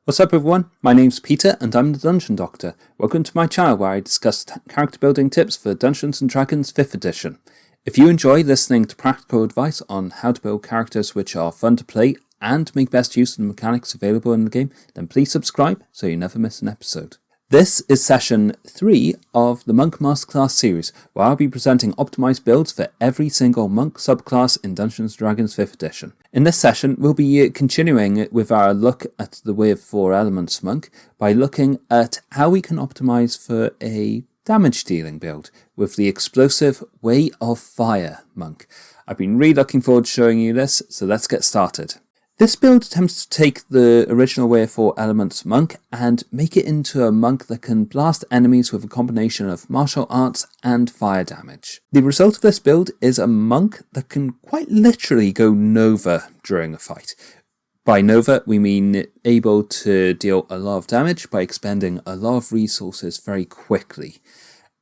What's up everyone, my name's Peter and I'm the Dungeon Doctor. Welcome to my channel where I discuss character building tips for Dungeons & Dragons 5th edition. If you enjoy listening to practical advice on how to build characters which are fun to play and make best use of the mechanics available in the game, then please subscribe so you never miss an episode. This is session 3 of the Monk Masterclass series, where I'll be presenting optimized builds for every single Monk subclass in Dungeons & Dragons 5th edition. In this session, we'll be continuing with our look at the Way of 4 Elements Monk by looking at how we can optimize for a damage dealing build with the explosive Way of Fire Monk. I've been really looking forward to showing you this, so let's get started. This build attempts to take the original Way of 4 Elements Monk and make it into a monk that can blast enemies with a combination of martial arts and fire damage. The result of this build is a monk that can quite literally go Nova during a fight. By Nova, we mean able to deal a lot of damage by expending a lot of resources very quickly.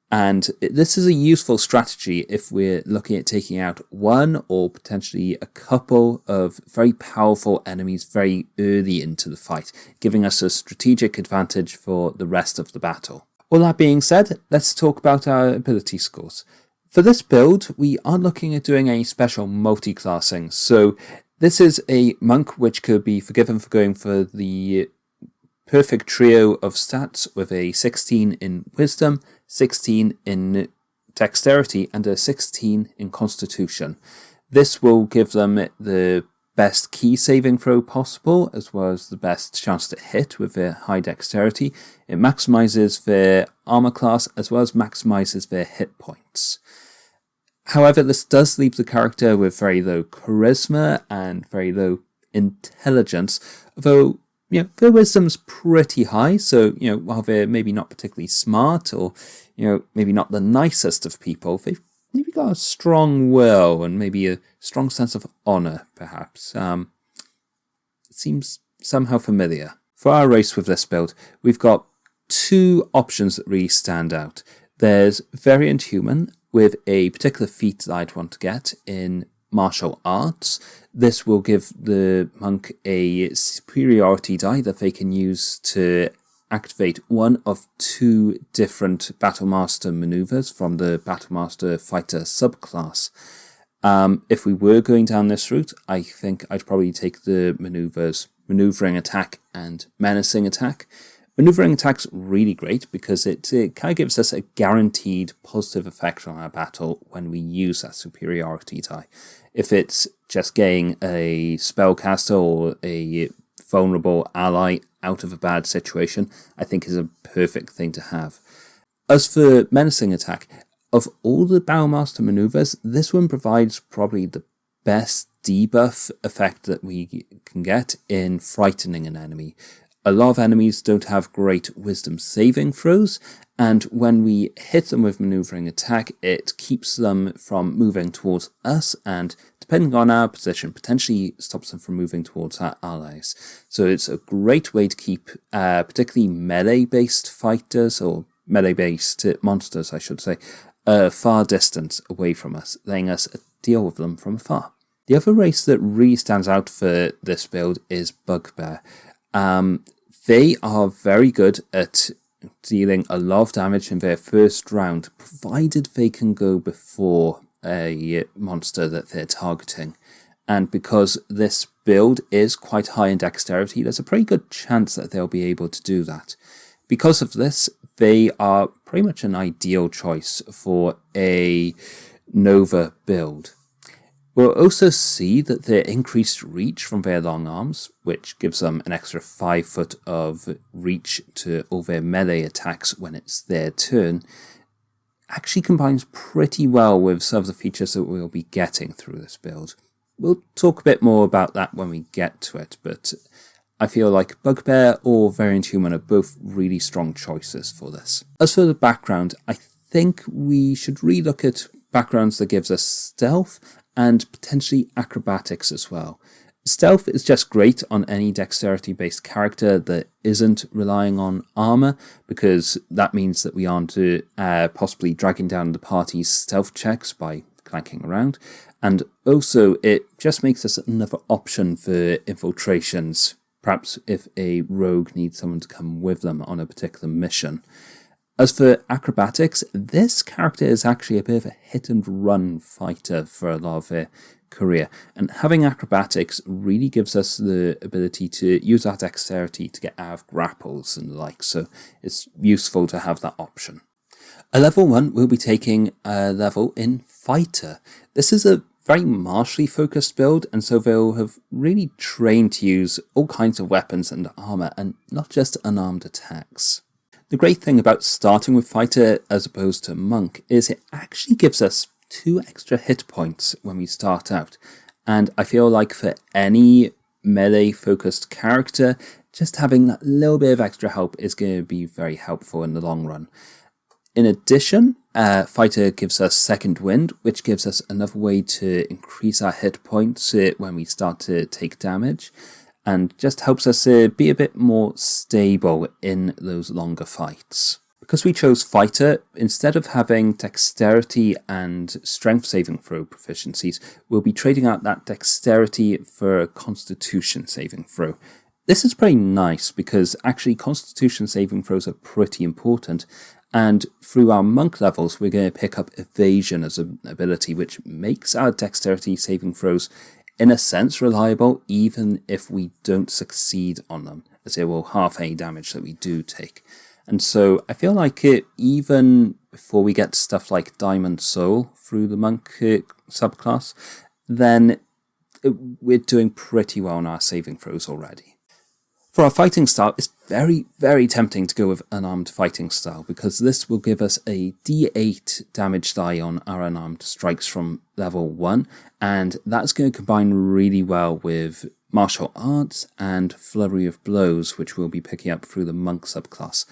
And this is a useful strategy if we're looking at taking out one or potentially a couple of very powerful enemies very early into the fight, giving us a strategic advantage for the rest of the battle. All that being said, let's talk about our ability scores. For this build, we are looking at doing a special multi-classing, so this is a monk which could be forgiven for going for the perfect trio of stats with a 16 in Wisdom, 16 in Dexterity, and a 16 in Constitution. This will give them the best key saving throw possible, as well as the best chance to hit with their high Dexterity. It maximizes their armor class, as well as maximizes their hit points. However, this does leave the character with very low charisma and very low intelligence, although their wisdom's pretty high, so, while they're maybe not particularly smart or, maybe not the nicest of people, they've maybe got a strong will and maybe a strong sense of honor, perhaps. It seems somehow familiar. For our race with this build, we've got two options that really stand out. There's Variant Human, with a particular feat that I'd want to get in martial arts. This will give the monk a superiority die that they can use to activate one of two different Battlemaster maneuvers from the Battlemaster Fighter subclass. If we were going down this route, I think I'd probably take the maneuvers Maneuvering Attack and Menacing Attack. Maneuvering Attack's really great because it kind of gives us a guaranteed positive effect on our battle when we use that superiority die. If it's just getting a spellcaster or a vulnerable ally out of a bad situation, I think is a perfect thing to have. As for Menacing Attack, of all the Battlemaster maneuvers, this one provides probably the best debuff effect that we can get in frightening an enemy. A lot of enemies don't have great wisdom saving throws, and when we hit them with Maneuvering Attack, it keeps them from moving towards us, and depending on our position, potentially stops them from moving towards our allies. So it's a great way to keep particularly melee-based fighters, or melee-based monsters, I should say, a far distance away from us, letting us deal with them from afar. The other race that really stands out for this build is Bugbear. They are very good at dealing a lot of damage in their first round, provided they can go before a monster that they're targeting. And because this build is quite high in Dexterity, there's a pretty good chance that they'll be able to do that. Because of this, they are pretty much an ideal choice for a Nova build. We'll also see that their increased reach from their long arms, which gives them an extra 5 foot of reach to all their melee attacks when it's their turn, actually combines pretty well with some of the features that we'll be getting through this build. We'll talk a bit more about that when we get to it, but I feel like Bugbear or Variant Human are both really strong choices for this. As for the background, I think we should relook at backgrounds that gives us stealth and potentially acrobatics as well. Stealth is just great on any dexterity-based character that isn't relying on armor, because that means that we aren't possibly dragging down the party's stealth checks by clanking around, and also it just makes us another option for infiltrations perhaps if a rogue needs someone to come with them on a particular mission. As for acrobatics, this character is actually a bit of a hit-and-run fighter for a lot of their career, and having acrobatics really gives us the ability to use our dexterity to get out of grapples and the like, so it's useful to have that option. At level 1, we'll be taking a level in Fighter. This is a very martially focused build, and so they'll have really trained to use all kinds of weapons and armour, and not just unarmed attacks. The great thing about starting with Fighter as opposed to Monk is it actually gives us 2 extra hit points when we start out, and I feel like for any melee focused character, just having that little bit of extra help is going to be very helpful in the long run. In addition, Fighter gives us Second Wind, which gives us another way to increase our hit points when we start to take damage, and just helps us be a bit more stable in those longer fights. Because we chose Fighter, instead of having Dexterity and Strength saving throw proficiencies, we'll be trading out that Dexterity for a Constitution saving throw. This is pretty nice because actually Constitution saving throws are pretty important, and through our Monk levels we're going to pick up Evasion as an ability, which makes our Dexterity saving throws in a sense reliable even if we don't succeed on them, as it will half any damage that we do take. And so I feel like even before we get to stuff like Diamond Soul through the Monk subclass, then we're doing pretty well on our saving throws already. For our fighting style, it's very, very tempting to go with unarmed fighting style, because this will give us a d8 damage die on our unarmed strikes from level 1, and that's going to combine really well with martial arts and flurry of blows, which we'll be picking up through the Monk subclass.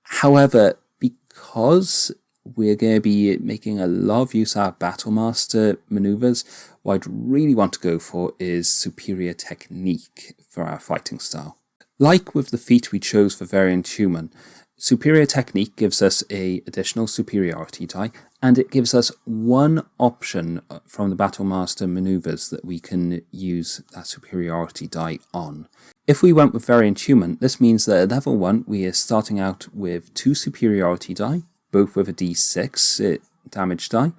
However, because we're going to be making a lot of use of our Battle Master maneuvers, what I'd really want to go for is Superior Technique for our fighting style. Like with the feat we chose for Variant Human, Superior Technique gives us an additional superiority die, and it gives us one option from the Battle Master maneuvers that we can use that superiority die on. If we went with Variant Human, this means that at level 1 we are starting out with 2 superiority die, both with a d6 damage die,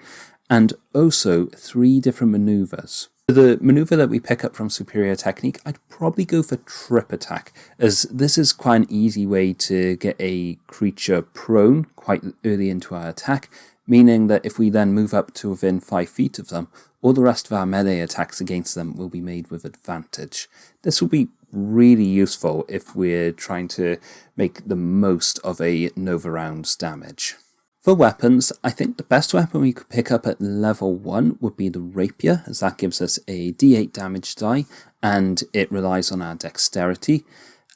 and also 3 different maneuvers. For the maneuver that we pick up from Superior Technique, I'd probably go for Trip Attack, as this is quite an easy way to get a creature prone quite early into our attack, meaning that if we then move up to within 5 feet of them, all the rest of our melee attacks against them will be made with advantage. This will be really useful if we're trying to make the most of a Nova round's damage. For weapons, I think the best weapon we could pick up at level 1 would be the Rapier, as that gives us a d8 damage die, and it relies on our dexterity.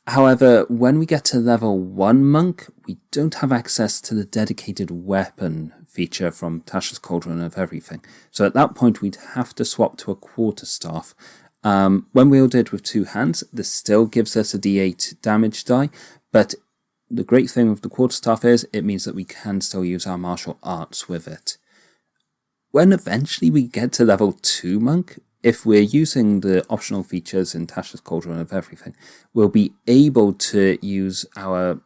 However, when we get to level 1 Monk, we don't have access to the dedicated weapon feature from Tasha's Cauldron of Everything, so at that point we'd have to swap to a quarterstaff. When wielded with 2 hands, this still gives us a d8 damage die, but the great thing with the quarterstaff is it means that we can still use our martial arts with it. When eventually we get to level 2 Monk, if we're using the optional features in Tasha's Cauldron of Everything, we'll be able to use our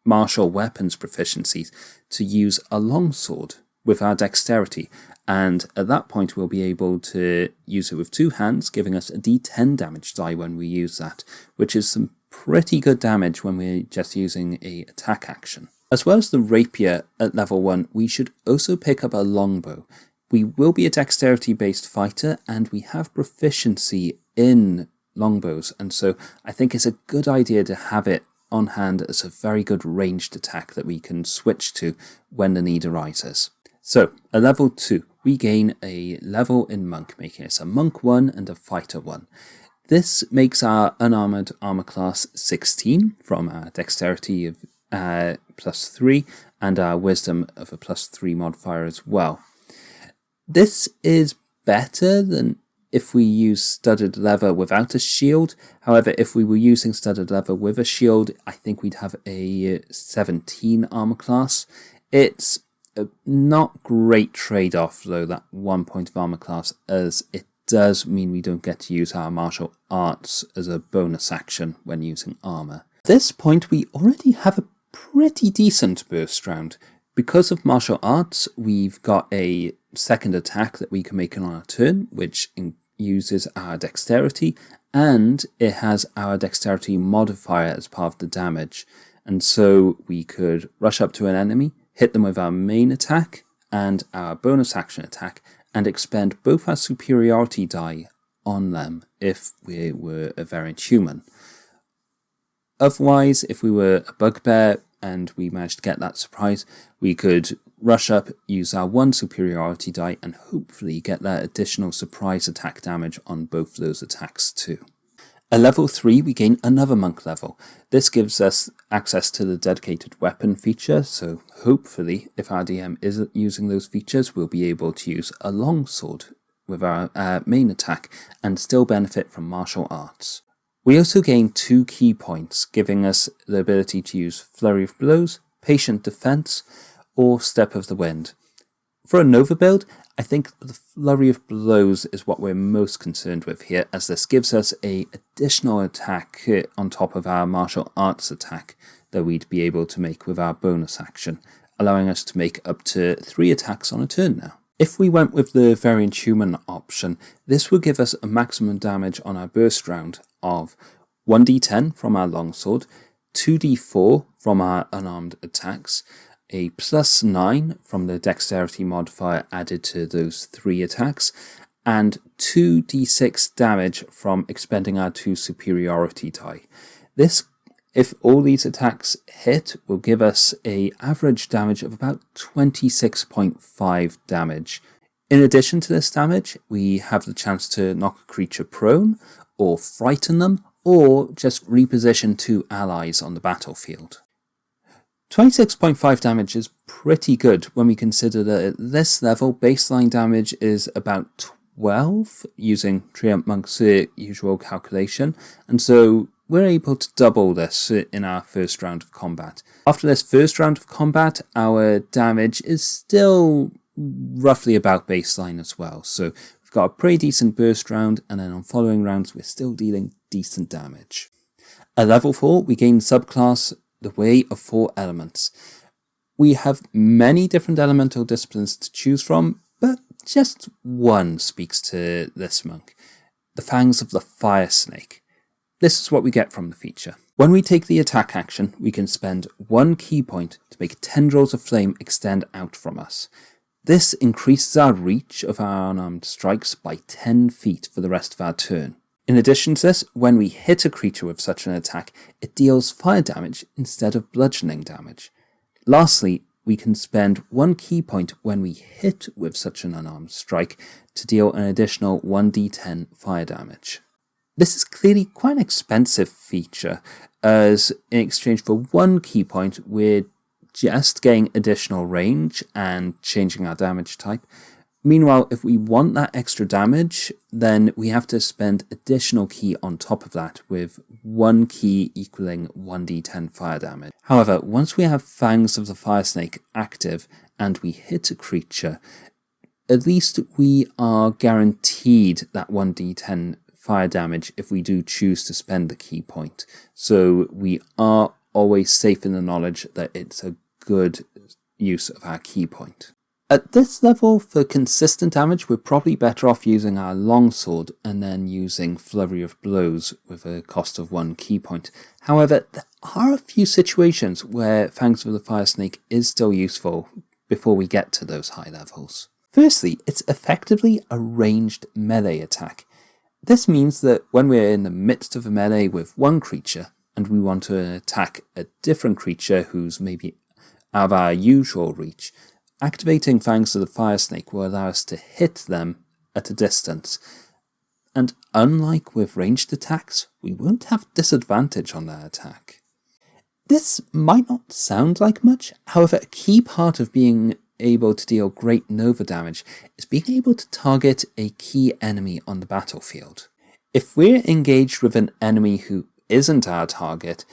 martial weapons proficiencies to use a longsword with our dexterity, and at that point we'll be able to use it with 2 hands, giving us a d10 damage die when we use that, which is some pretty good damage when we're just using a attack action. As well as the Rapier at level 1, we should also pick up a longbow. We will be a dexterity based fighter, and we have proficiency in longbows, and so I think it's a good idea to have it on hand as a very good ranged attack that we can switch to when the need arises. So, at level 2, we gain a level in Monk, making us a Monk 1 and a Fighter 1. This makes our unarmored armor class 16 from our dexterity of +3 and our wisdom of a +3 modifier as well. This is better than if we use studded leather without a shield. However, if we were using studded leather with a shield, I think we'd have a 17 armor class. It's a not great trade-off though, that 1 point of armor class, as it does mean we don't get to use our martial arts as a bonus action when using armor. At this point, we already have a pretty decent burst round. Because of martial arts, we've got a second attack that we can make on our turn, which uses our dexterity, and it has our dexterity modifier as part of the damage. And so we could rush up to an enemy, hit them with our main attack and our bonus action attack, and expend both our superiority die on them if we were a variant human. Otherwise, if we were a bugbear and we managed to get that surprise, we could rush up, use our 1 superiority die, and hopefully get that additional surprise attack damage on both those attacks too. At level 3, we gain another monk level. This gives us access to the dedicated weapon feature, so hopefully, if our DM isn't using those features, we'll be able to use a longsword with our main attack and still benefit from martial arts. We also gain 2 key points, giving us the ability to use Flurry of Blows, Patient Defense, or Step of the Wind. For a Nova build, I think the Flurry of Blows is what we're most concerned with here, as this gives us an additional attack on top of our martial arts attack that we'd be able to make with our bonus action, allowing us to make up to 3 attacks on a turn now. If we went with the variant human option, this would give us a maximum damage on our burst round of 1d10 from our longsword, 2d4 from our unarmed attacks, a +9 from the dexterity modifier added to those 3 attacks, and 2d6 damage from expending our 2 superiority die. This, if all these attacks hit, will give us an average damage of about 26.5 damage. In addition to this damage, we have the chance to knock a creature prone, or frighten them, or just reposition 2 allies on the battlefield. 26.5 damage is pretty good when we consider that at this level, baseline damage is about 12, using Treant Monk's usual calculation, and so we're able to double this in our first round of combat. After this first round of combat, our damage is still roughly about baseline as well, so we've got a pretty decent burst round, and then on following rounds we're still dealing decent damage. At level 4, we gain subclass the Way of 4 Elements. We have many different elemental disciplines to choose from, but just one speaks to this monk, the Fangs of the Fire Snake. This is what we get from the feature. When we take the attack action, we can spend 1 key point to make tendrils of flame extend out from us. This increases our reach of our unarmed strikes by 10 feet for the rest of our turn. In addition to this, when we hit a creature with such an attack, it deals fire damage instead of bludgeoning damage. Lastly, we can spend 1 key point when we hit with such an unarmed strike to deal an additional 1d10 fire damage. This is clearly quite an expensive feature, as in exchange for 1 key point, we're just getting additional range and changing our damage type. Meanwhile, if we want that extra damage, then we have to spend additional key on top of that, with 1 key equaling 1d10 fire damage. However, once we have Fangs of the Fire Snake active and we hit a creature, at least we are guaranteed that 1d10 fire damage if we do choose to spend the key point. So we are always safe in the knowledge that it's a good use of our key point. At this level, for consistent damage, we're probably better off using our longsword and then using Flurry of Blows with a cost of 1 key point. However, there are a few situations where Fangs of the Fire Snake is still useful before we get to those high levels. Firstly, it's effectively a ranged melee attack. This means that when we're in the midst of a melee with one creature and we want to attack a different creature who's maybe out of our usual reach, activating Fangs of the Fire Snake will allow us to hit them at a distance, and unlike with ranged attacks, we won't have disadvantage on that attack. This might not sound like much, however, a key part of being able to deal great Nova damage is being able to target a key enemy on the battlefield. If we're engaged with an enemy who isn't our target,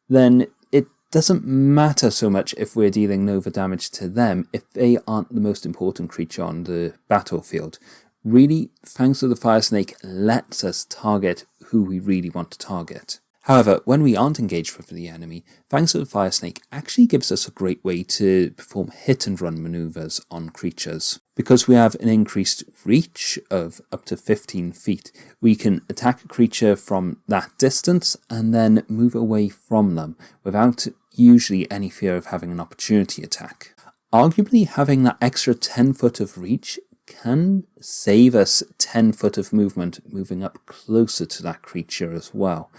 then it doesn't matter so much if we're dealing Nova damage to them if they aren't the most important creature on the battlefield. Really, Fangs of the Fire Snake lets us target who we really want to target. However, when we aren't engaged with the enemy, Fangs of the Fire Snake actually gives us a great way to perform hit-and-run maneuvers on creatures. Because we have an increased reach of up to 15 feet, we can attack a creature from that distance and then move away from them without usually any fear of having an opportunity attack. Arguably, having that extra 10 foot of reach can save us 10 foot of movement moving up closer to that creature as well.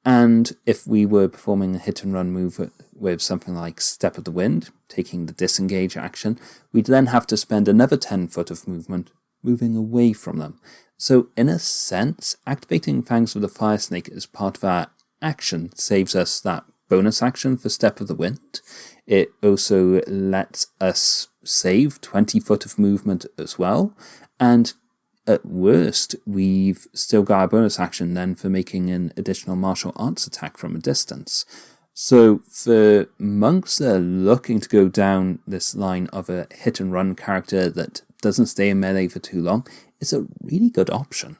And if we were performing a hit and run move with something like Step of the Wind, taking the disengage action, we'd then have to spend another 10 foot of movement moving away from them. So in a sense, activating Fangs of the Fire Snake as part of our action saves us that bonus action for Step of the Wind. It also lets us save 20 foot of movement as well, and at worst, we've still got a bonus action then for making an additional martial arts attack from a distance. So for monks that are looking to go down this line of a hit and run character that doesn't stay in melee for too long, it's a really good option.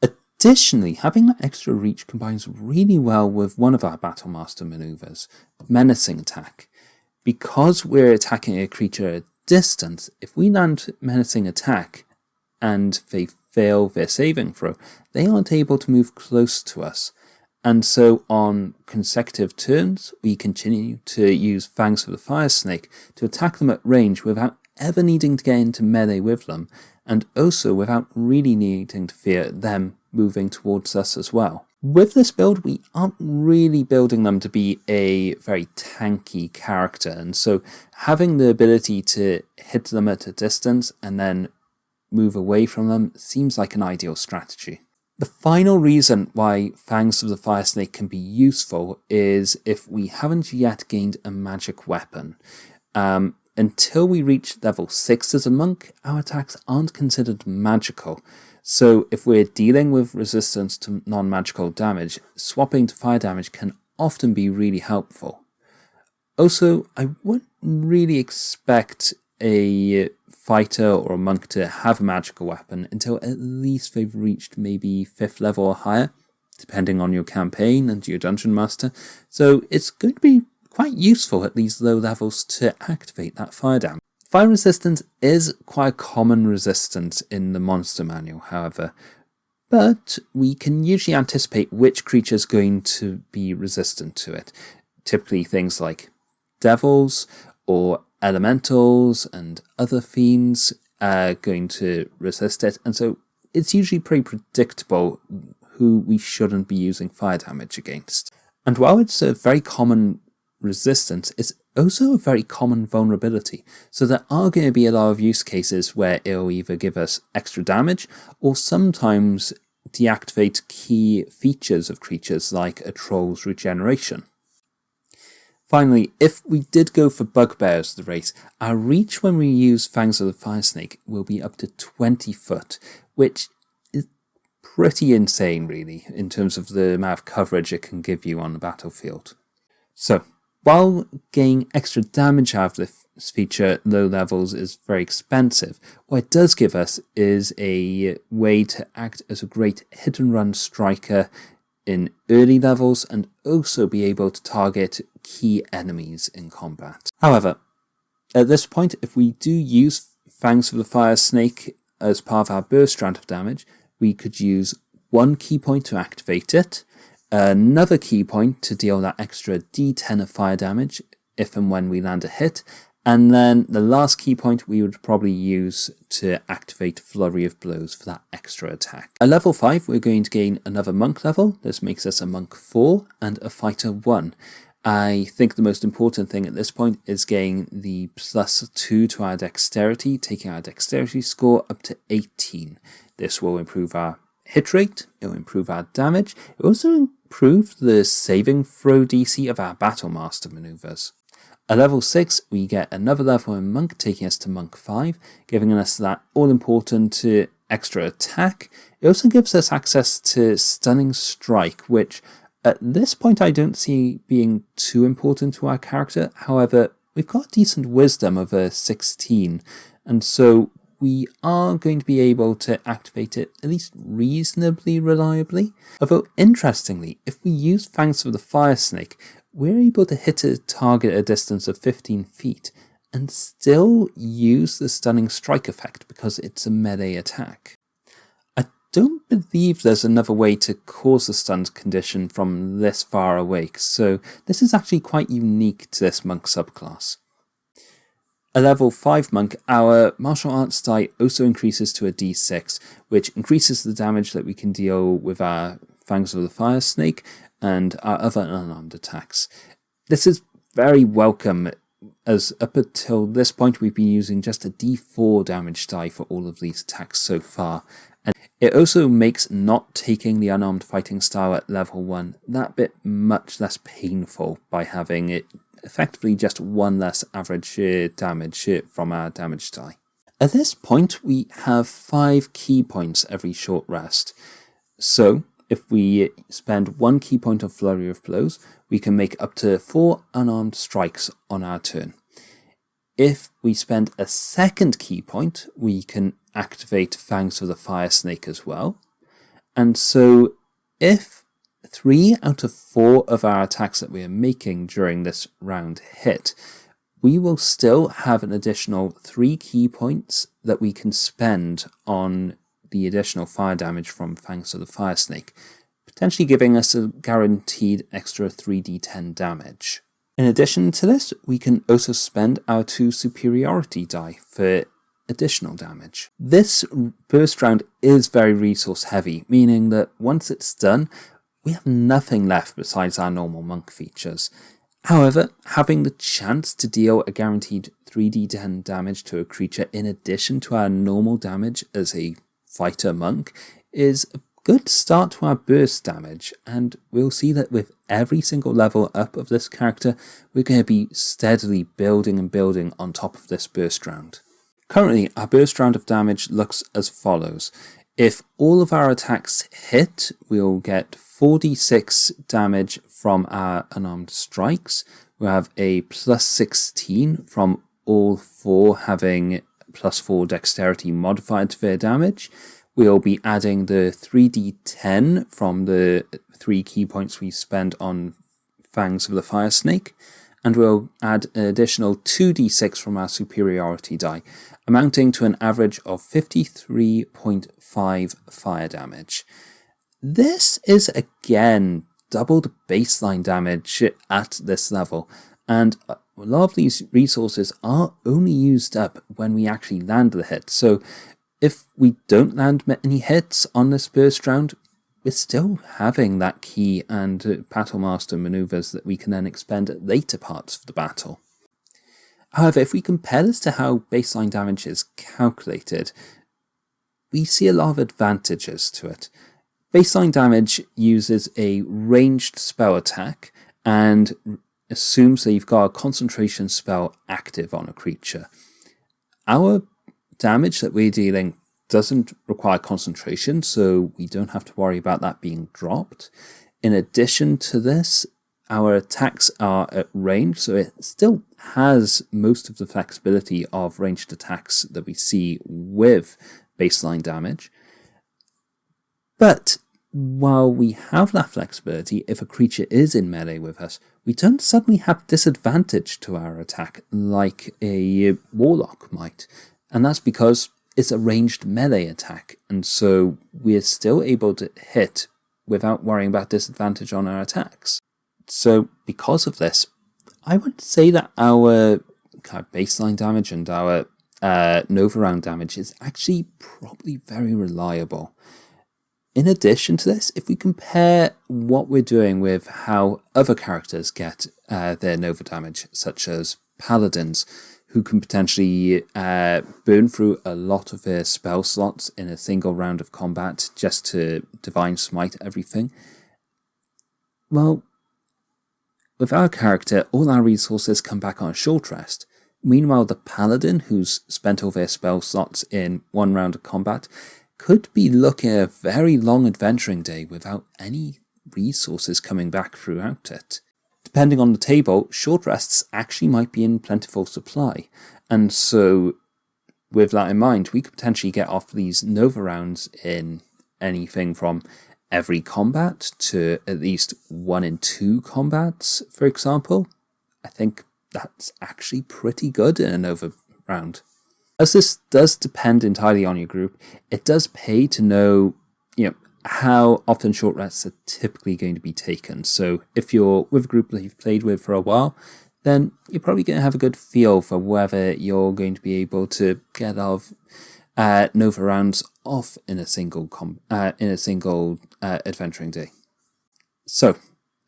Additionally, having that extra reach combines really well with one of our Battle Master maneuvers, Menacing Attack. Because we're attacking a creature at a distance, if we land Menacing Attack and they fail their saving throw, they aren't able to move close to us. And so on consecutive turns, we continue to use Fangs of the Fire Snake to attack them at range without ever needing to get into melee with them, and also without really needing to fear them moving towards us as well. With this build, we aren't really building them to be a very tanky character, and so having the ability to hit them at a distance and then move away from them seems like an ideal strategy. The final reason why Fangs of the Fire Snake can be useful is if we haven't yet gained a magic weapon. Until we reach level 6 as a monk, our attacks aren't considered magical. So if we're dealing with resistance to non-magical damage, swapping to fire damage can often be really helpful. Also, I wouldn't really expect a fighter or a monk to have a magical weapon until at least they've reached maybe 5th level or higher, depending on your campaign and your dungeon master. So it's going to be quite useful at these low levels to activate that fire damage. Fire resistance is quite a common resistance in the monster manual, however, but we can usually anticipate which creature is going to be resistant to it. Typically things like devils or elementals and other fiends are going to resist it, and so it's usually pretty predictable who we shouldn't be using fire damage against. And while it's a very common resistance, it's also a very common vulnerability, so there are going to be a lot of use cases where it'll either give us extra damage or sometimes deactivate key features of creatures like a troll's regeneration. Finally, if we did go for bugbears as the race, our reach when we use Fangs of the Fire Snake will be up to 20 foot, which is pretty insane really, in terms of the amount of coverage it can give you on the battlefield. So, while getting extra damage out of this feature at low levels is very expensive, what it does give us is a way to act as a great hit-and-run striker in early levels and also be able to target key enemies in combat. However, at this point, if we do use Fangs of the Fire Snake as part of our burst round of damage, we could use one key point to activate it, another key point to deal that extra d10 of fire damage if and when we land a hit, and then the last key point we would probably use to activate Flurry of Blows for that extra attack. At level 5 we're going to gain another monk level. This makes us a monk 4 and a fighter 1. I think the most important thing at this point is getting the +2 to our dexterity, taking our dexterity score up to 18. This will improve our hit rate, it will improve our damage, it will also improve the saving throw DC of our Battle Master maneuvers. At level 6 we get another level in Monk, taking us to Monk 5, giving us that all-important extra attack. It also gives us access to Stunning Strike, which at this point I don't see being too important to our character. However, we've got decent wisdom of a 16, and so we are going to be able to activate it at least reasonably reliably. Although, interestingly, if we use Fangs of the Fire Snake, we're able to hit a target at a distance of 15 feet and still use the stunning strike effect because it's a melee attack. I don't believe there's another way to cause the stunned condition from this far away, so this is actually quite unique to this monk subclass. A level 5 monk, our martial arts die also increases to a d6, which increases the damage that we can deal with our Fangs of the Fire Snake and our other unarmed attacks. This is very welcome, as up until this point we've been using just a d4 damage die for all of these attacks so far. And it also makes not taking the unarmed fighting style at level 1 that bit much less painful by having it effectively just one less average damage from our damage die. At this point we have 5 key points every short rest. So if we spend 1 key point of Flurry of Blows, we can make up to 4 unarmed strikes on our turn. If we spend a second key point, we can activate Fangs of the Fire Snake as well. And so if 3 out of 4 of our attacks that we are making during this round hit, we will still have an additional 3 key points that we can spend on the additional fire damage from Fangs of the Fire Snake, potentially giving us a guaranteed extra 3d10 damage. In addition to this, we can also spend our 2 superiority die for additional damage. This burst round is very resource heavy, meaning that once it's done, we have nothing left besides our normal monk features. However, having the chance to deal a guaranteed 3d10 damage to a creature in addition to our normal damage as a fighter monk is a good start to our burst damage, and we'll see that with every single level up of this character, we're going to be steadily building and building on top of this burst round. Currently, our burst round of damage looks as follows. If all of our attacks hit, we'll get 4d6 damage from our unarmed strikes. We'll have a plus 16 from all 4 having plus 4 dexterity modified to their damage. We'll be adding the 3d10 from the 3 key points we spend on Fangs of the Fire Snake, and we'll add an additional 2d6 from our superiority die, amounting to an average of 53.5 fire damage. This is again double the baseline damage at this level, and a lot of these resources are only used up when we actually land the hit, so if we don't land many hits on this burst round, we're still having that key and Battle Master maneuvers that we can then expend at later parts of the battle. However, if we compare this to how baseline damage is calculated, we see a lot of advantages to it. Baseline damage uses a ranged spell attack and assumes that you've got a concentration spell active on a creature. Our damage that we're dealing doesn't require concentration, so we don't have to worry about that being dropped. In addition to this, our attacks are at range, so it still has most of the flexibility of ranged attacks that we see with baseline damage. But while we have that flexibility, if a creature is in melee with us, we don't suddenly have disadvantage to our attack like a warlock might. And that's because it's a ranged melee attack, and so we're still able to hit without worrying about disadvantage on our attacks. So because of this, I would say that our kind of baseline damage and our Nova round damage is actually probably very reliable. In addition to this, if we compare what we're doing with how other characters get their Nova damage, such as paladins, who can potentially burn through a lot of their spell slots in a single round of combat just to Divine Smite everything. Well, with our character, all our resources come back on a short rest. Meanwhile, the paladin, who's spent all their spell slots in one round of combat, could be looking at a very long adventuring day without any resources coming back throughout it. Depending on the table, short rests actually might be in plentiful supply, and so with that in mind, we could potentially get off these Nova rounds in anything from every combat to at least 1 in 2 combats, for example. I think that's actually pretty good in a Nova round. As this does depend entirely on your group, it does pay to know, how often short rests are typically going to be taken. So if you're with a group that you've played with for a while, then you're probably going to have a good feel for whether you're going to be able to get off Nova rounds off in a single adventuring day. So,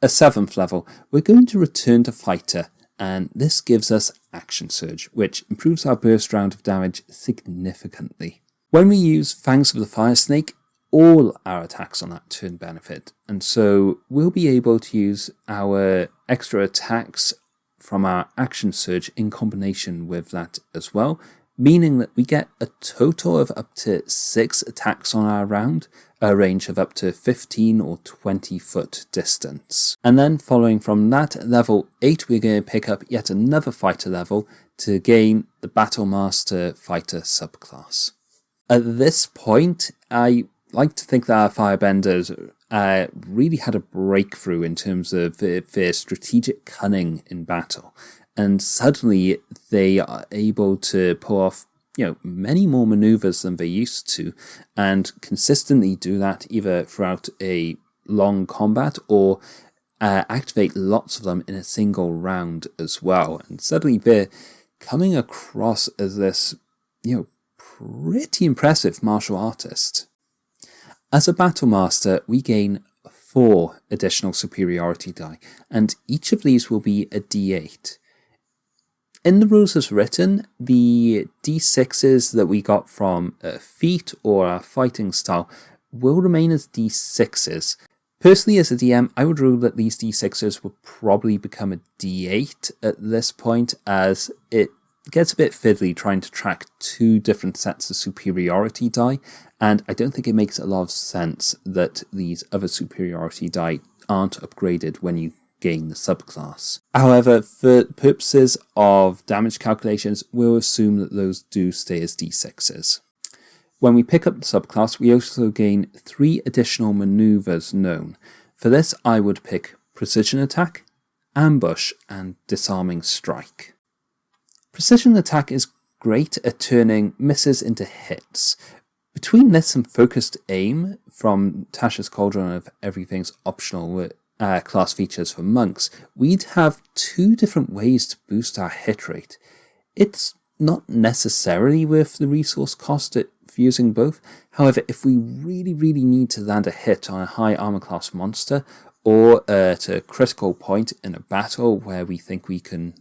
at 7th level, we're going to return to Fighter, and this gives us Action Surge, which improves our burst round of damage significantly. When we use Fangs of the Fire Snake, all our attacks on that turn benefit, and so we'll be able to use our extra attacks from our Action Surge in combination with that as well, meaning that we get a total of up to 6 attacks on our round, a range of up to 15 or 20 foot distance. And then following from that, at level 8, we're going to pick up yet another fighter level to gain the Battle Master Fighter subclass. At this point, I like to think that our Firebenders really had a breakthrough in terms of their strategic cunning in battle, and suddenly they are able to pull off many more maneuvers than they used to, and consistently do that either throughout a long combat or activate lots of them in a single round as well. And suddenly they're coming across as this pretty impressive martial artist. As a Battle Master, we gain 4 additional superiority die, and each of these will be a d8. In the rules as written, the d6s that we got from feat or our fighting style will remain as d6s. Personally, as a DM, I would rule that these d6s will probably become a d8 at this point, as it gets a bit fiddly trying to track 2 different sets of superiority die, and I don't think it makes a lot of sense that these other superiority die aren't upgraded when you gain the subclass. However, for purposes of damage calculations, we'll assume that those do stay as d6s. When we pick up the subclass, we also gain 3 additional maneuvers known. For this, I would pick Precision Attack, Ambush, and Disarming Strike. Precision Attack is great at turning misses into hits. Between this and Focused Aim from Tasha's Cauldron of Everything's Optional class features for monks, we'd have 2 different ways to boost our hit rate. It's not necessarily worth the resource cost of using both. However, if we really need to land a hit on a high armor class monster, or at a critical point in a battle where we think we can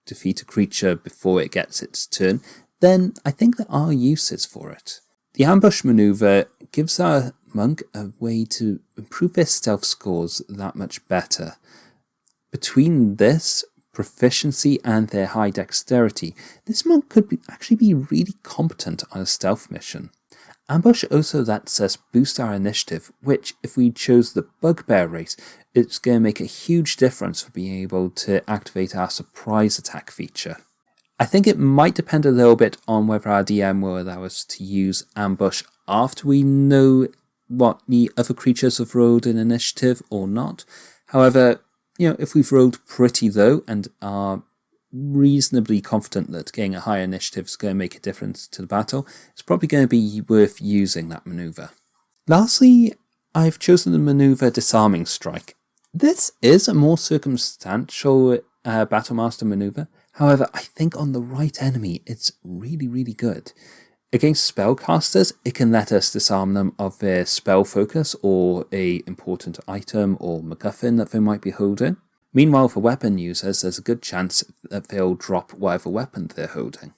defeat a creature before it gets its turn, then I think there are uses for it. The ambush maneuver gives our monk a way to improve their stealth scores that much better. Between this, proficiency, and their high dexterity, this monk could actually be really competent on a stealth mission. Ambush also lets us boost our initiative, which, if we chose the Bugbear race, it's going to make a huge difference for being able to activate our surprise attack feature. I think it might depend a little bit on whether our DM will allow us to use Ambush after we know what the other creatures have rolled in initiative or not. However, if we've rolled pretty low and are reasonably confident that getting a higher initiative is going to make a difference to the battle, it's probably going to be worth using that maneuver. Lastly, I've chosen the maneuver Disarming Strike. This is a more circumstantial Battlemaster maneuver. However, I think on the right enemy, it's really good. Against spellcasters, it can let us disarm them of their spell focus or a important item or MacGuffin that they might be holding. Meanwhile, for weapon users, there's a good chance that they'll drop whatever weapon they're holding.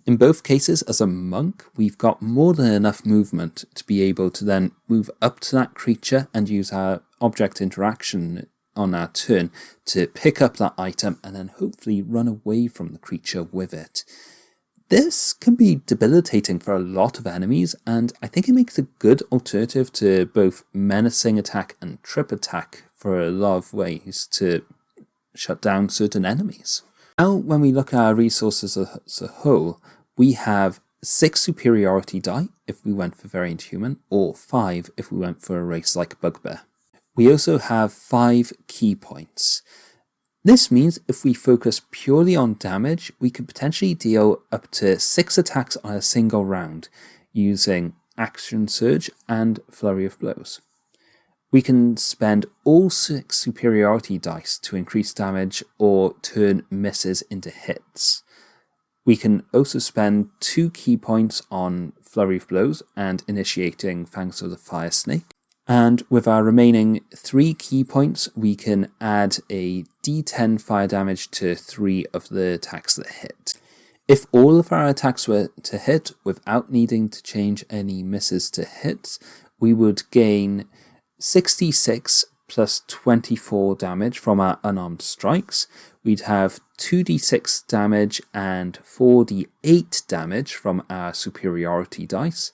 In both cases, as a monk, we've got more than enough movement to be able to then move up to that creature and use our object interaction on our turn to pick up that item and then hopefully run away from the creature with it. This can be debilitating for a lot of enemies, and I think it makes a good alternative to both menacing attack and trip attack for a lot of ways to shut down certain enemies. Now, when we look at our resources as a whole, we have 6 superiority die if we went for variant human, or 5 if we went for a race like Bugbear. We also have 5 key points. This means if we focus purely on damage, we could potentially deal up to 6 attacks on a single round using Action Surge and Flurry of Blows. We can spend all 6 superiority dice to increase damage or turn misses into hits. We can also spend 2 key points on Flurry of Blows and initiating Fangs of the Fire Snake. And with our remaining 3 key points, we can add a d10 fire damage to 3 of the attacks that hit. If all of our attacks were to hit without needing to change any misses to hits, we would gain 66 plus 24 damage from our unarmed strikes. We'd have 2d6 damage and 4d8 damage from our superiority dice.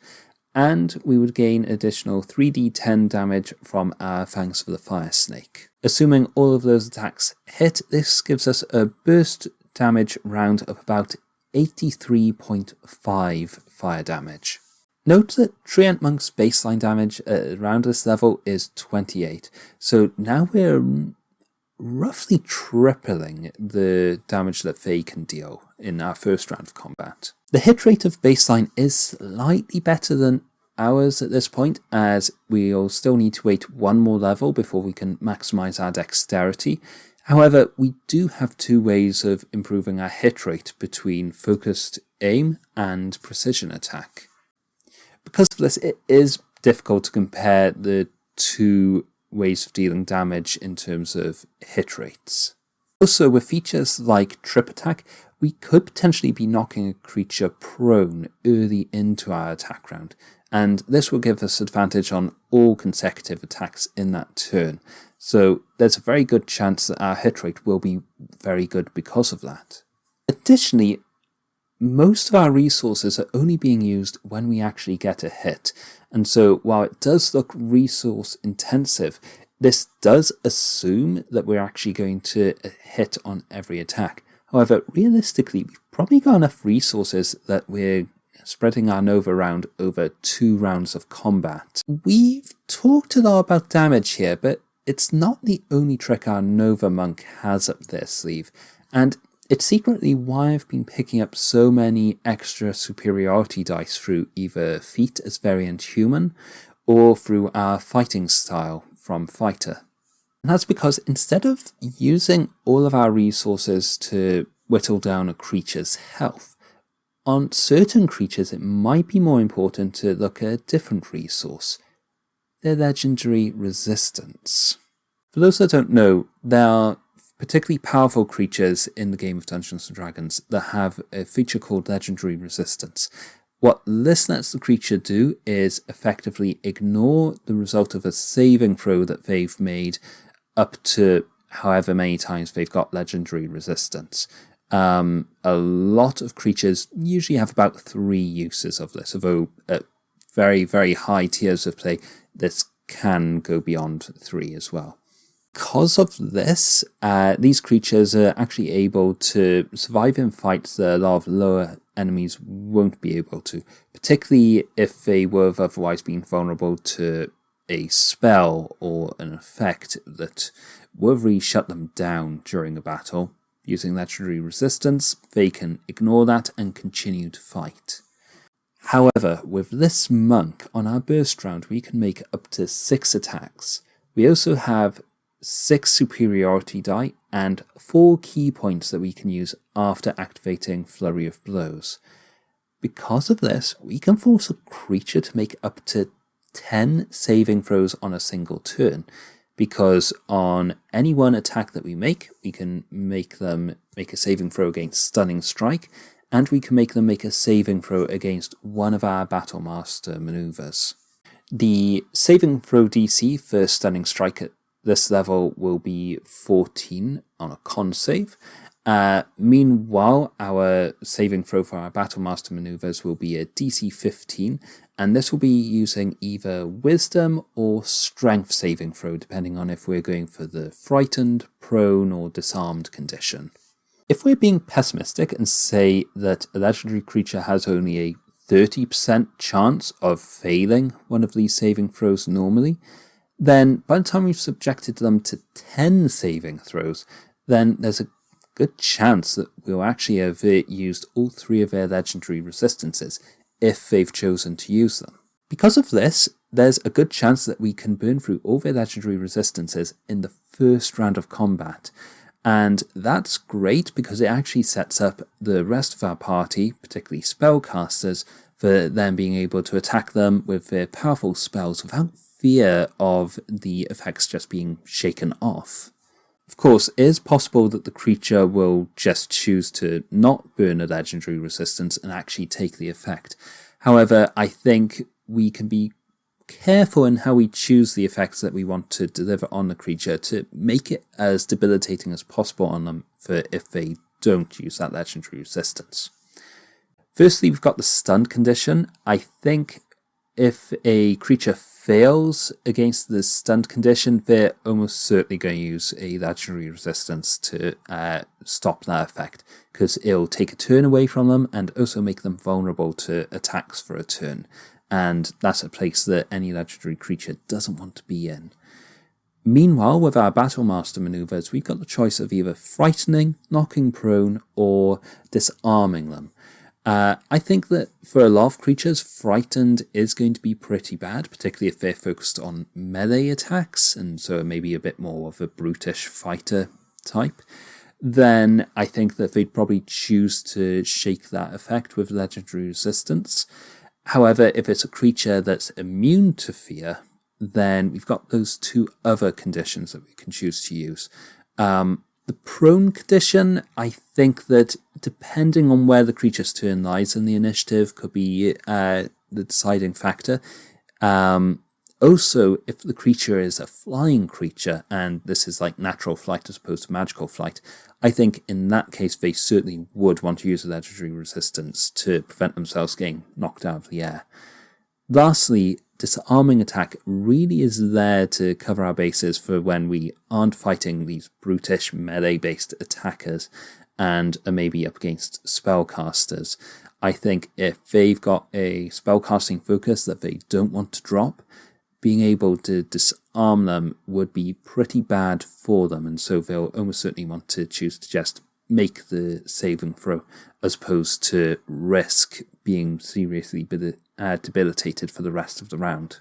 And we would gain additional 3d10 damage from our Fangs of the Fire Snake. Assuming all of those attacks hit, this gives us a burst damage round of about 83.5 fire damage. Note that Treant Monk's baseline damage around this level is 28, so now we're roughly tripling the damage that Faye can deal in our first round of combat. The hit rate of baseline is slightly better than ours at this point, as we'll still need to wait one more level before we can maximize our dexterity. However, we do have 2 ways of improving our hit rate between focused aim and precision attack. Because of this, it is difficult to compare the 2 ways of dealing damage in terms of hit rates. Also, with features like Trip Attack, we could potentially be knocking a creature prone early into our attack round, and this will give us advantage on all consecutive attacks in that turn. So there's a very good chance that our hit rate will be very good because of that. Additionally, most of our resources are only being used when we actually get a hit, and so while it does look resource intensive, this does assume that we're actually going to hit on every attack. However, realistically, we've probably got enough resources that we're spreading our Nova round over 2 rounds of combat. We've talked a lot about damage here, but it's not the only trick our Nova Monk has up their sleeve, and it's secretly why I've been picking up so many extra superiority dice through either feat as variant human or through our fighting style from fighter. And that's because instead of using all of our resources to whittle down a creature's health, on certain creatures it might be more important to look at a different resource, their legendary resistance. For those that don't know, there are particularly powerful creatures in the game of Dungeons & Dragons that have a feature called Legendary Resistance. What this lets the creature do is effectively ignore the result of a saving throw that they've made up to however many times they've got Legendary Resistance. A lot of creatures usually have about 3 uses of this, although at very, very high tiers of play, this can go beyond 3 as well. Because of this, these creatures are actually able to survive in fights that a lot of lower enemies won't be able to, particularly if they would have otherwise been vulnerable to a spell or an effect that would really shut them down during a battle. Using Legendary Resistance, they can ignore that and continue to fight. However, with this monk, on our burst round, we can make up to 6 attacks. We also have 6 superiority die and 4 key points that we can use after activating Flurry of Blows. Because of this, we can force a creature to make up to 10 saving throws on a single turn, because on any one attack that we can make them make a saving throw against Stunning Strike, and we can make them make a saving throw against one of our Battle Master maneuvers. The saving throw DC for Stunning Strike at this level will be 14 on a con save. Meanwhile, our saving throw for our Battle Master maneuvers will be a DC 15, and this will be using either Wisdom or Strength saving throw, depending on if we're going for the Frightened, Prone, or Disarmed condition. If we're being pessimistic and say that a legendary creature has only a 30% chance of failing one of these saving throws normally, then by the time we've subjected them to 10 saving throws, then there's a good chance that we'll actually have used all 3 of their legendary resistances if they've chosen to use them. Because of this, there's a good chance that we can burn through all their legendary resistances in the first round of combat. And that's great because it actually sets up the rest of our party, particularly spellcasters, for them being able to attack them with their powerful spells without fear of the effects just being shaken off. Of course, it is possible that the creature will just choose to not burn a legendary resistance and actually take the effect. However, I think we can be careful in how we choose the effects that we want to deliver on the creature to make it as debilitating as possible on them for if they don't use that legendary resistance. Firstly, we've got the stunned condition. I think if a creature fails against the stunned condition, they're almost certainly going to use a legendary resistance to stop that effect, because it'll take a turn away from them and also make them vulnerable to attacks for a turn. And that's a place that any legendary creature doesn't want to be in. Meanwhile, with our Battle Master maneuvers, we've got the choice of either frightening, knocking prone, or disarming them. I think that for a lot of creatures, frightened is going to be pretty bad, particularly if they're focused on melee attacks, and so maybe a bit more of a brutish fighter type. Then I think that they'd probably choose to shake that effect with legendary resistance. However, if it's a creature that's immune to fear, then we've got those 2 other conditions that we can choose to use. The prone condition, I think that depending on where the creature's turn lies in the initiative, could be the deciding factor. Also, if the creature is a flying creature, and this is like natural flight as opposed to magical flight, I think in that case they certainly would want to use a legendary resistance to prevent themselves getting knocked out of the air. Lastly, disarming attack really is there to cover our bases for when we aren't fighting these brutish melee-based attackers and are maybe up against spellcasters. I think if they've got a spellcasting focus that they don't want to drop, being able to disarm them would be pretty bad for them, and so they'll almost certainly want to choose to just make the saving throw as opposed to risk being seriously debilitated for the rest of the round.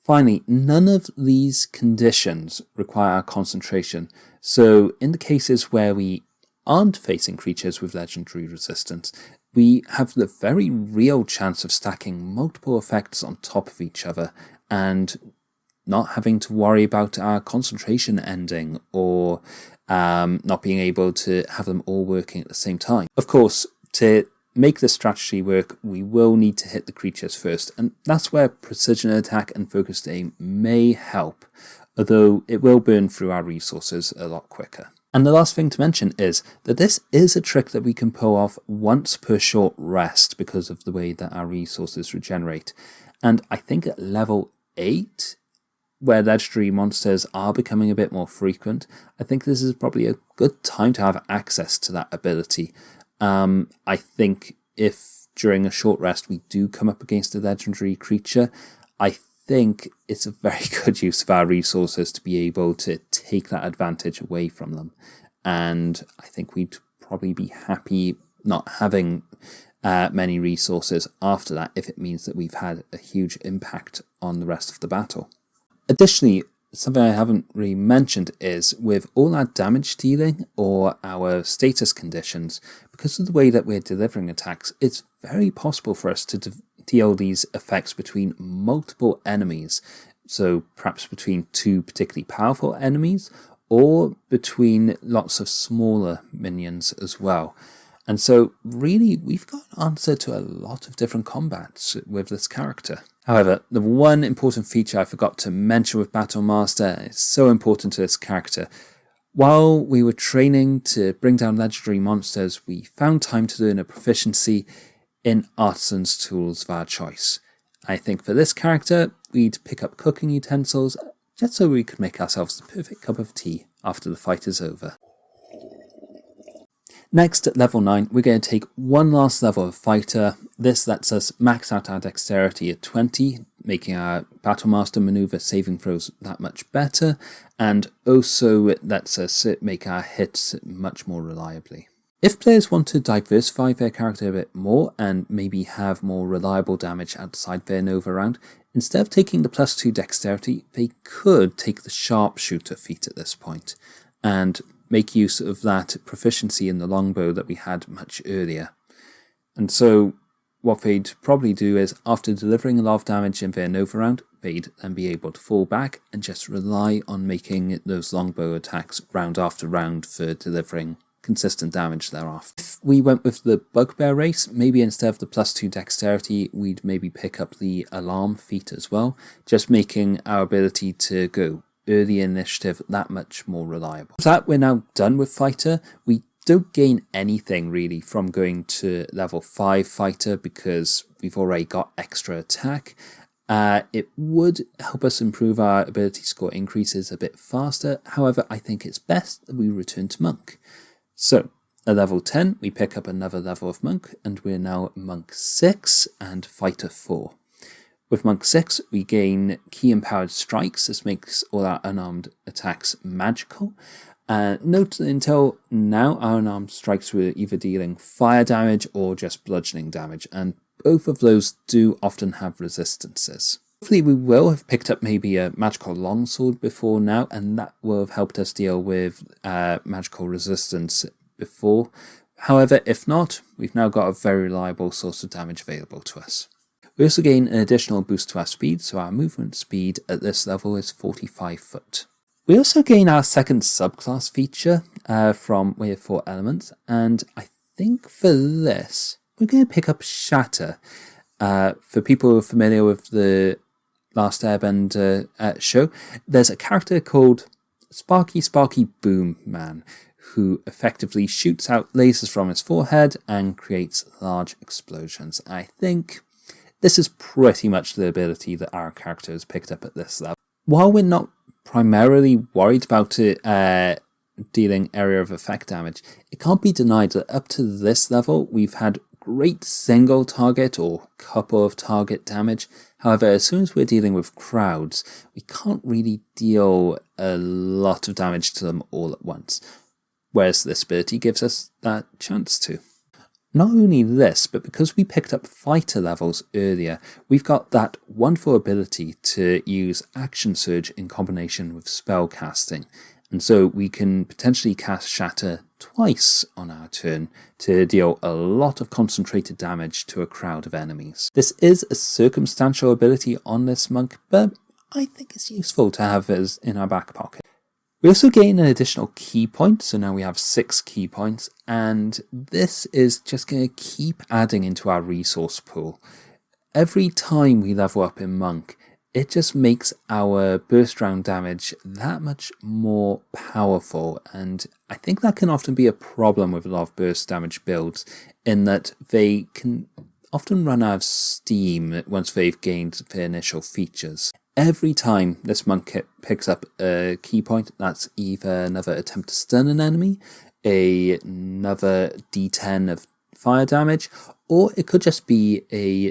Finally, none of these conditions require concentration, so in the cases where we aren't facing creatures with legendary resistance, we have the very real chance of stacking multiple effects on top of each other and not having to worry about our concentration ending or not being able to have them all working at the same time. Of course, to make this strategy work, we will need to hit the creatures first, and that's where precision attack and focused aim may help, although it will burn through our resources a lot quicker. And the last thing to mention is that this is a trick that we can pull off once per short rest because of the way that our resources regenerate. And I think at level 8, where legendary monsters are becoming a bit more frequent, I think this is probably a good time to have access to that ability. I think if during a short rest we do come up against a legendary creature, I think it's a very good use of our resources to be able to take that advantage away from them. And I think we'd probably be happy not having many resources after that if it means that we've had a huge impact on the rest of the battle. Additionally, something I haven't really mentioned is with all our damage dealing or our status conditions, because of the way that we're delivering attacks, it's very possible for us to deal these effects between multiple enemies. So perhaps between 2 particularly powerful enemies or between lots of smaller minions as well. And so really we've got an answer to a lot of different combats with this character. However, the one important feature I forgot to mention with Battle Master is so important to this character. While we were training to bring down legendary monsters, we found time to learn a proficiency in artisan's tools of our choice. I think for this character, we'd pick up cooking utensils just so we could make ourselves the perfect cup of tea after the fight is over. Next, at level 9, we're going to take one last level of fighter, This lets us max out our dexterity at 20, making our Battlemaster maneuver saving throws that much better, and also it lets us make our hits much more reliably. If players want to diversify their character a bit more and maybe have more reliable damage outside their Nova round, instead of taking the +2 dexterity, they could take the sharpshooter feat at this point, and make use of that proficiency in the longbow that we had much earlier. And so what they'd probably do is, after delivering a lot of damage in their Nova round, they'd then be able to fall back and just rely on making those longbow attacks round after round for delivering consistent damage thereafter. If we went with the Bugbear race, maybe instead of the +2 dexterity, we'd maybe pick up the alarm feat as well, just making our ability to go early initiative that much more reliable. With that, we're now done with Fighter. We don't gain anything really from going to level 5 Fighter because we've already got extra attack. It would help us improve our ability score increases a bit faster. However, I think it's best that we return to Monk. So, at level 10, we pick up another level of Monk, and we're now Monk 6 and Fighter 4. With Monk 6, we gain Key Empowered Strikes. This makes all our unarmed attacks magical. Note that until now, our unarmed strikes were either dealing fire damage or just bludgeoning damage, and both of those do often have resistances. Hopefully we will have picked up maybe a magical longsword before now, and that will have helped us deal with magical resistance before. However, if not, we've now got a very reliable source of damage available to us. We also gain an additional boost to our speed, so our movement speed at this level is 45 foot. We also gain our second subclass feature from Way of 4 Elements, and I think for this, we're going to pick up Shatter. For people who are familiar with the Last Airbender show, there's a character called Sparky Boom Man, who effectively shoots out lasers from his forehead and creates large explosions. I think this is pretty much the ability that our character has picked up at this level. While we're not primarily worried about it dealing area of effect damage, it can't be denied that up to this level we've had great single target or couple of target damage. However, as soon as we're dealing with crowds, we can't really deal a lot of damage to them all at once, whereas this ability gives us that chance to. Not only this, but because we picked up fighter levels earlier, we've got that wonderful ability to use Action Surge in combination with spell casting, and so we can potentially cast Shatter twice on our turn to deal a lot of concentrated damage to a crowd of enemies. This is a circumstantial ability on this monk, but I think it's useful to have as in our back pocket. We also gain an additional key point, so now we have 6 key points, and this is just going to keep adding into our resource pool. Every time we level up in Monk, it just makes our burst round damage that much more powerful, and I think that can often be a problem with a lot of burst damage builds, in that they can often run out of steam once they've gained their initial features. Every time this monk picks up a key point, that's either another attempt to stun an enemy, another d10 of fire damage, or it could just be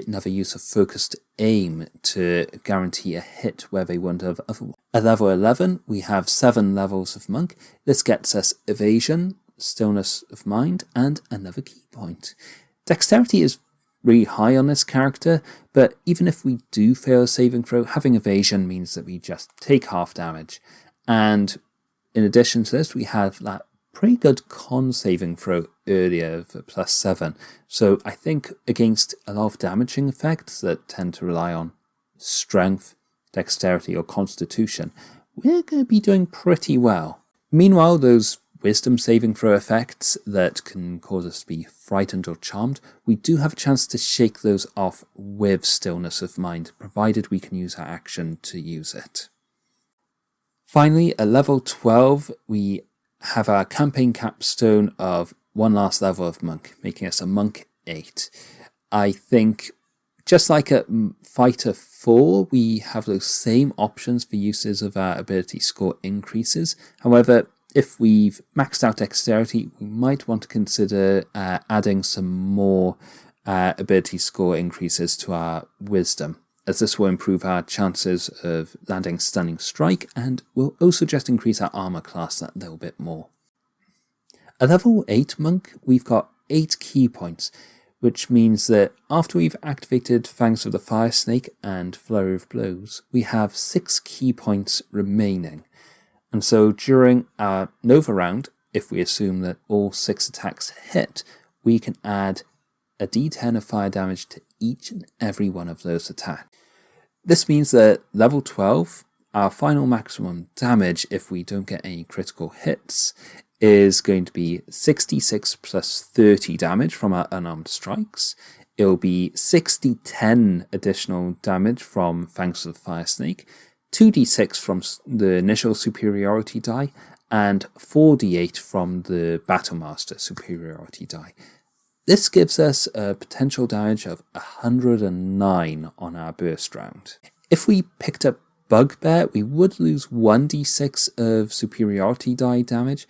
another use of focused aim to guarantee a hit where they wouldn't have otherwise. At level 11, we have 7 levels of monk. This gets us evasion, stillness of mind, and another key point. Dexterity is really high on this character, but even if we do fail a saving throw, having evasion means that we just take half damage. And in addition to this, we have that pretty good con saving throw earlier of +7. So I think against a lot of damaging effects that tend to rely on strength, dexterity, or constitution, we're going to be doing pretty well. Meanwhile, those wisdom saving throw effects that can cause us to be frightened or charmed, we do have a chance to shake those off with stillness of mind, provided we can use our action to use it. Finally, at level 12, we have our campaign capstone of one last level of monk, making us a monk 8. I think just like at Fighter 4, we have those same options for uses of our ability score increases. However, if we've maxed out dexterity, we might want to consider adding some more ability score increases to our wisdom, as this will improve our chances of landing stunning strike and will also just increase our armor class that little bit more. At level 8 monk, we've got 8 key points, which means that after we've activated Fangs of the Fire Snake and Flurry of Blows, we have 6 key points remaining. And so during our Nova round, if we assume that all 6 attacks hit, we can add a d10 of fire damage to each and every one of those attacks. This means that level 12, our final maximum damage if we don't get any critical hits, is going to be 66 plus 30 damage from our unarmed strikes. It'll be 60-10 additional damage from Fangs of the Fire Snake, 2d6 from the initial superiority die, and 4d8 from the Battlemaster superiority die. This gives us a potential damage of 109 on our burst round. If we picked up Bugbear, we would lose 1d6 of superiority die damage.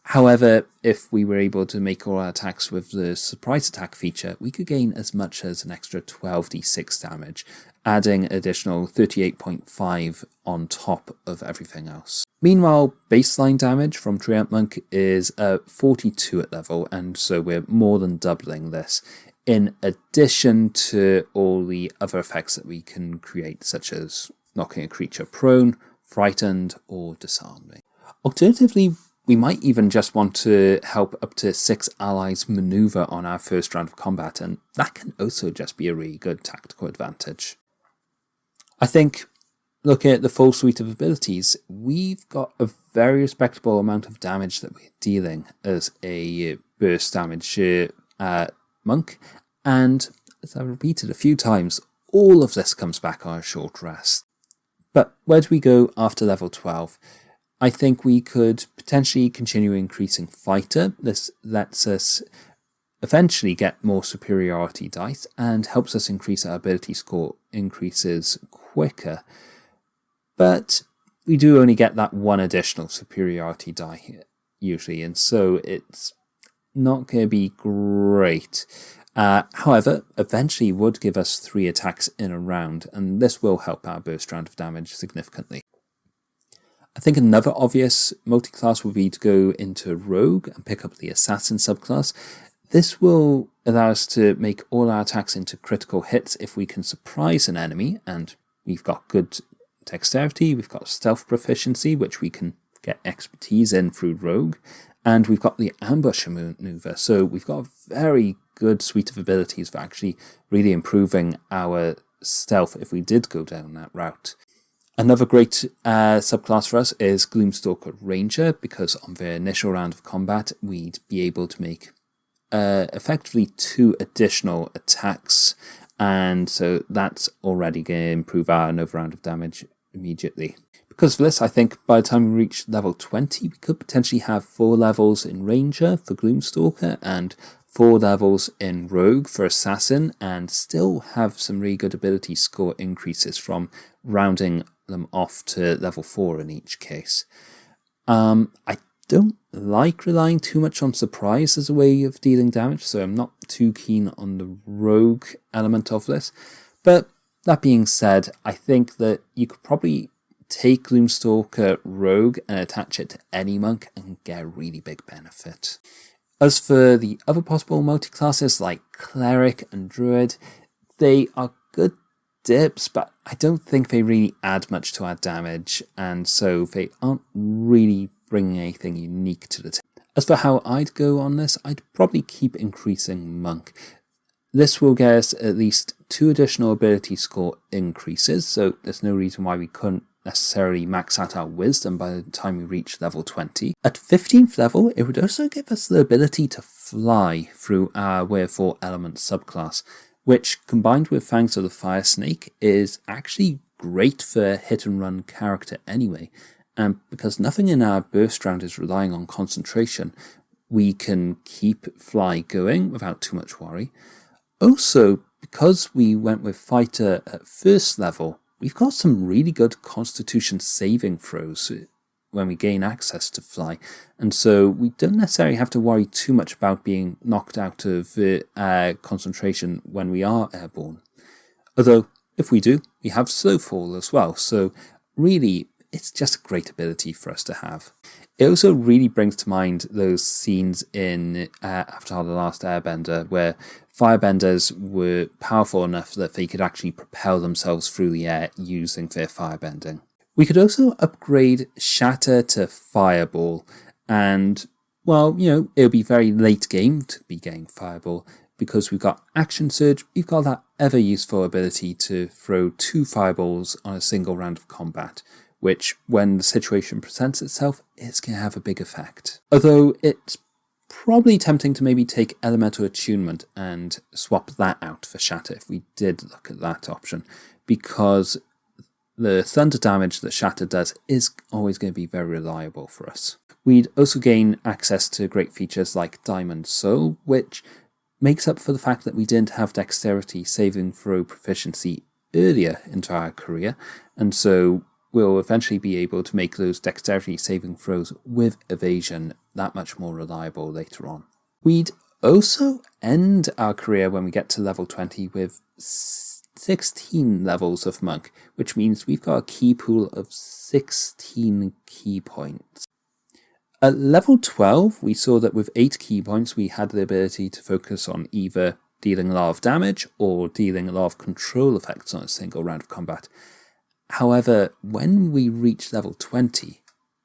However, if we were able to make all our attacks with the surprise attack feature, we could gain as much as an extra 12d6 damage, adding additional 38.5 on top of everything else. Meanwhile, baseline damage from Treant Monk is 42 at level, and so we're more than doubling this, in addition to all the other effects that we can create, such as knocking a creature prone, frightened, or disarming. Alternatively, we might even just want to help up to 6 allies maneuver on our first round of combat, and that can also just be a really good tactical advantage. I think, looking at the full suite of abilities, we've got a very respectable amount of damage that we're dealing as a burst damage monk, and as I've repeated a few times, all of this comes back on a short rest. But where do we go after level 12? I think we could potentially continue increasing Fighter. This lets us eventually get more superiority dice and helps us increase our ability score increases quicker. But we do only get that one additional superiority die here, usually, and so it's not going to be great. However, eventually would give us 3 attacks in a round, and this will help our burst round of damage significantly. I think another obvious multi-class would be to go into Rogue and pick up the Assassin subclass. This will allow us to make all our attacks into critical hits if we can surprise an enemy, and we've got good dexterity, we've got stealth proficiency, which we can get expertise in through Rogue, and we've got the ambush maneuver, so we've got a very good suite of abilities for actually really improving our stealth if we did go down that route. Another great subclass for us is Gloomstalker Ranger, because on the initial round of combat, we'd be able to make effectively 2 additional attacks, and so that's already going to improve our Nova round of damage immediately. Because of this, I think by the time we reach level 20, we could potentially have 4 levels in Ranger for Gloomstalker and 4 levels in Rogue for Assassin, and still have some really good ability score increases from rounding them off to level 4 in each case. I don't like relying too much on surprise as a way of dealing damage, so I'm not too keen on the Rogue element of this. But that being said, I think that you could probably take Gloomstalker Rogue and attach it to any monk and get a really big benefit. As for the other possible multi-classes like Cleric and Druid, they are good dips, but I don't think they really add much to our damage, and so they aren't really bringing anything unique to the table. As for how I'd go on this, I'd probably keep increasing Monk. This will get us at least 2 additional ability score increases, so there's no reason why we couldn't necessarily max out our wisdom by the time we reach level 20. At 15th level, it would also give us the ability to fly through our Wherefore Element subclass, which, combined with Fangs of the Fire Snake, is actually great for a hit-and-run character anyway, and because nothing in our burst round is relying on concentration, we can keep fly going without too much worry. Also, because we went with Fighter at first level, we've got some really good Constitution saving throws, when we gain access to fly, and so we don't necessarily have to worry too much about being knocked out of concentration when we are airborne. Although, if we do, we have slow fall as well, so really, it's just a great ability for us to have. It also really brings to mind those scenes in Avatar The Last Airbender where Firebenders were powerful enough that they could actually propel themselves through the air using their firebending. We could also upgrade Shatter to Fireball, and, well, it'll be very late game to be getting Fireball, because we've got Action Surge, we've got that ever useful ability to throw 2 fireballs on a single round of combat, which, when the situation presents itself, is going to have a big effect. Although it's probably tempting to maybe take Elemental Attunement and swap that out for Shatter if we did look at that option, because the thunder damage that Shatter does is always going to be very reliable for us. We'd also gain access to great features like Diamond Soul, which makes up for the fact that we didn't have Dexterity saving throw proficiency earlier into our career, and so we'll eventually be able to make those Dexterity saving throws with Evasion that much more reliable later on. We'd also end our career when we get to level 20 with 16 levels of Monk, which means we've got a key pool of 16 key points. At level 12, we saw that with 8 key points, we had the ability to focus on either dealing a lot of damage or dealing a lot of control effects on a single round of combat. However, when we reach level 20,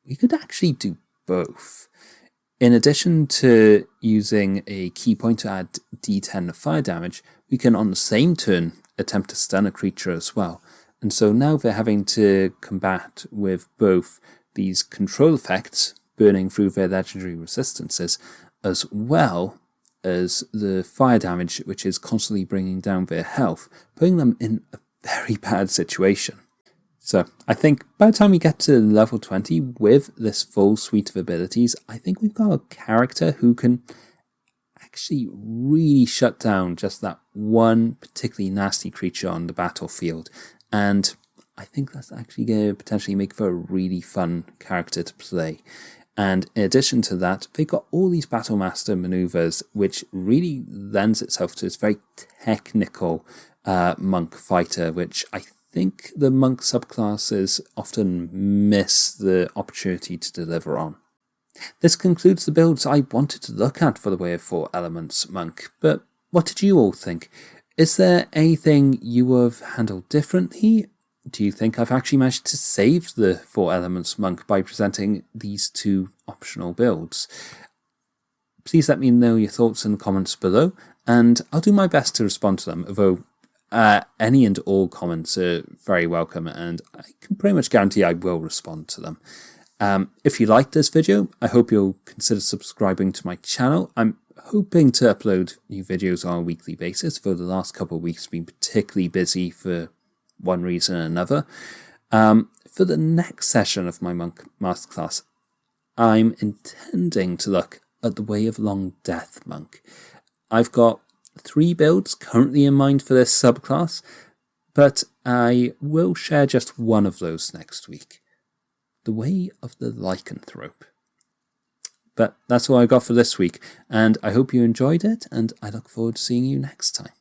we could actually do both. In addition to using a key point to add d10 fire damage, we can on the same turn attempt to stun a creature as well. And so now they're having to combat with both these control effects, burning through their legendary resistances, as well as the fire damage, which is constantly bringing down their health, putting them in a very bad situation. So I think by the time we get to level 20 with this full suite of abilities, I think we've got a character who can actually really shut down just that one particularly nasty creature on the battlefield. And I think that's actually going to potentially make for a really fun character to play. And in addition to that, they've got all these Battle Master maneuvers, which really lends itself to this very technical monk fighter, which I think the monk subclasses often miss the opportunity to deliver on. This concludes the builds I wanted to look at for the Way of 4 Elements Monk, but what did you all think? Is there anything you would have handled differently? Do you think I've actually managed to save the 4 Elements Monk by presenting these 2 optional builds? Please let me know your thoughts in the comments below, and I'll do my best to respond to them, although any and all comments are very welcome, and I can pretty much guarantee I will respond to them. If you liked this video, I hope you'll consider subscribing to my channel. I'm hoping to upload new videos on a weekly basis, though the last couple of weeks have been particularly busy for one reason or another. For the next session of my Monk Masterclass, I'm intending to look at the Way of Long Death Monk. I've got 3 builds currently in mind for this subclass, but I will share just one of those next week. The Way of the Lycanthrope. But that's all I got for this week, and I hope you enjoyed it, and I look forward to seeing you next time.